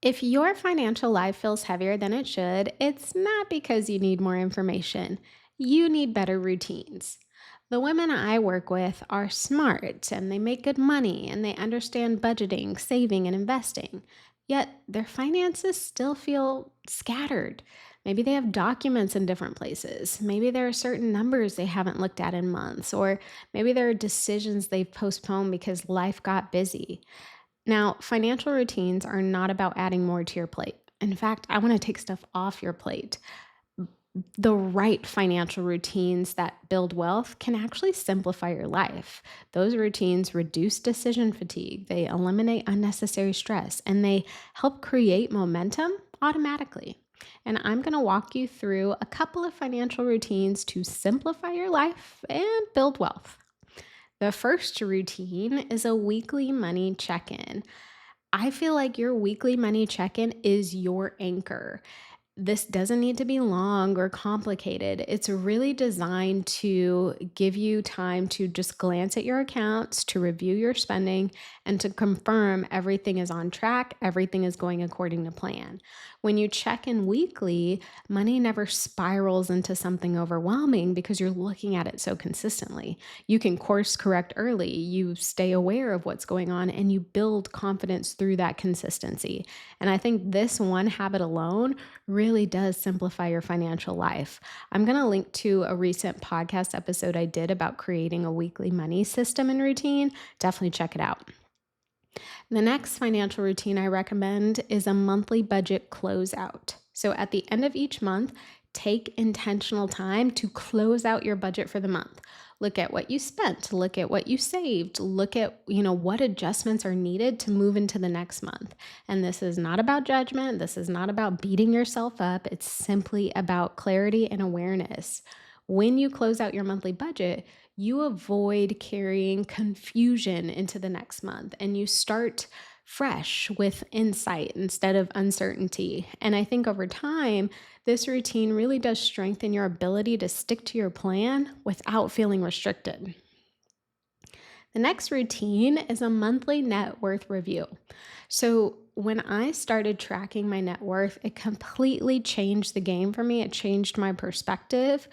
If your financial life feels heavier than it should, it's not because you need more information. You need better routines. The women I work with are smart and they make good money and they understand budgeting, saving, and investing. Yet their finances still feel scattered. Maybe they have documents in different places. Maybe there are certain numbers they haven't looked at in months, or maybe there are decisions they've postponed because life got busy. Now, financial routines are not about adding more to your plate. In fact, I want to take stuff off your plate. The right financial routines that build wealth can actually simplify your life. Those routines reduce decision fatigue, they eliminate unnecessary stress, and they help create momentum automatically. And I'm going to walk you through a couple of financial routines to simplify your life and build wealth. The first routine is a weekly money check in. I feel like your weekly money check in is your anchor. This doesn't need to be long or complicated. It's really designed to give you time to just glance at your accounts, to review your spending, and to confirm everything is on track, everything is going according to plan. When you check in weekly, money never spirals into something overwhelming because you're looking at it so consistently. You can course correct early, you stay aware of what's going on, and you build confidence through that consistency. And I think this one habit alone really does simplify your financial life. I'm going to link to a recent podcast episode I did about creating a weekly money system and routine. Definitely check it out. The next financial routine I recommend is a monthly budget closeout. So at the end of each month, take intentional time to close out your budget for the month. Look at what you spent, look at what you saved, look at, what adjustments are needed to move into the next month. And this is not about judgment, this is not about beating yourself up. It's simply about clarity and awareness. When you close out your monthly budget, you avoid carrying confusion into the next month and you start fresh with insight instead of uncertainty. And I think over time, this routine really does strengthen your ability to stick to your plan without feeling restricted. The next routine is a monthly net worth review. So, when I started tracking my net worth, it completely changed the game for me. It changed my perspective.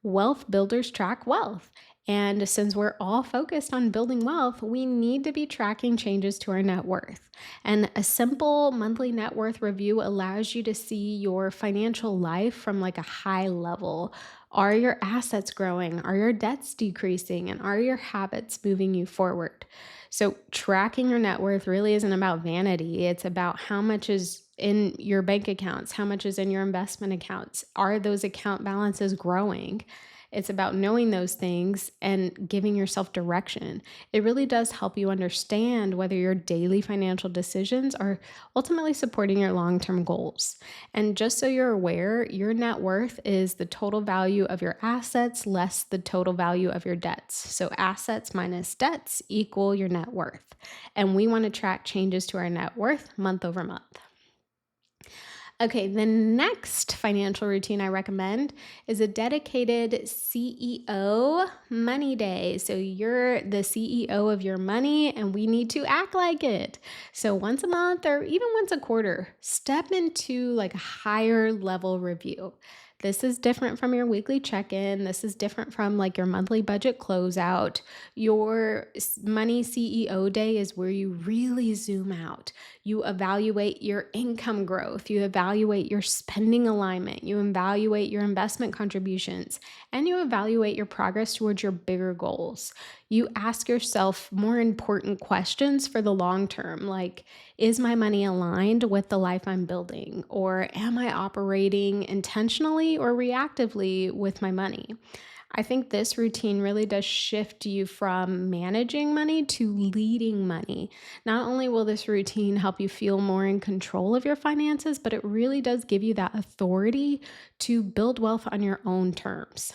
Wealth builders track wealth. And since we're all focused on building wealth, we need to be tracking changes to our net worth. And a simple monthly net worth review allows you to see your financial life from like a high level. Are your assets growing? Are your debts decreasing? And are your habits moving you forward? So, tracking your net worth really isn't about vanity. It's about how much is in your bank accounts, how much is in your investment accounts. Are those account balances growing? It's about knowing those things and giving yourself direction. It really does help you understand whether your daily financial decisions are ultimately supporting your long term goals. And just so you're aware, your net worth is the total value of your assets less the total value of your debts. So assets minus debts equal your net worth. And we want to track changes to our net worth month over month. Okay, the next financial routine I recommend is a dedicated CEO money day. So you're the CEO of your money and we need to act like it. So once a month or even once a quarter, step into like a higher level review. This is different from your weekly check in. This is different from like your monthly budget closeout. Your money CEO day is where you really zoom out. You evaluate your income growth, you evaluate your spending alignment, you evaluate your investment contributions, and you evaluate your progress towards your bigger goals. You ask yourself more important questions for the long term, like, is my money aligned with the life I'm building? Or am I operating intentionally or reactively with my money? I think this routine really does shift you from managing money to leading money. Not only will this routine help you feel more in control of your finances, but it really does give you that authority to build wealth on your own terms.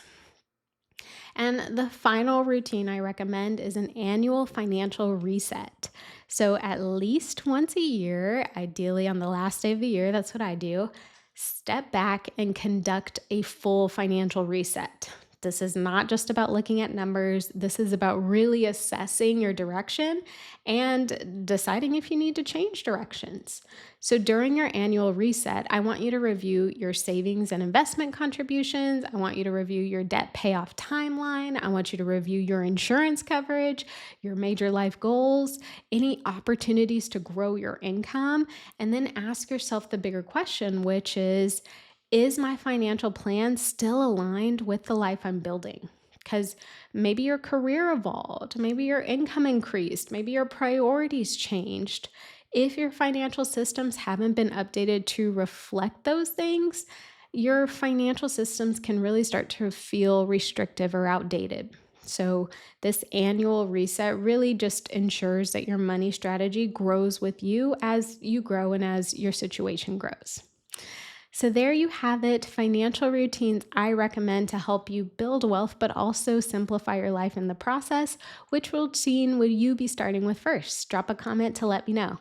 And the final routine I recommend is an annual financial reset. So, at least once a year, ideally on the last day of the year, that's what I do, step back and conduct a full financial reset. This is not just about looking at numbers. This is about really assessing your direction and deciding if you need to change directions. So, during your annual reset, I want you to review your savings and investment contributions. I want you to review your debt payoff timeline. I want you to review your insurance coverage, your major life goals, any opportunities to grow your income, and then ask yourself the bigger question, which is my financial plan still aligned with the life I'm building? Because maybe your career evolved, maybe your income increased, maybe your priorities changed. If your financial systems haven't been updated to reflect those things, your financial systems can really start to feel restrictive or outdated. So, this annual reset really just ensures that your money strategy grows with you as you grow and as your situation grows. So, there you have it, financial routines I recommend to help you build wealth, but also simplify your life in the process. Which routine would you be starting with first? Drop a comment to let me know.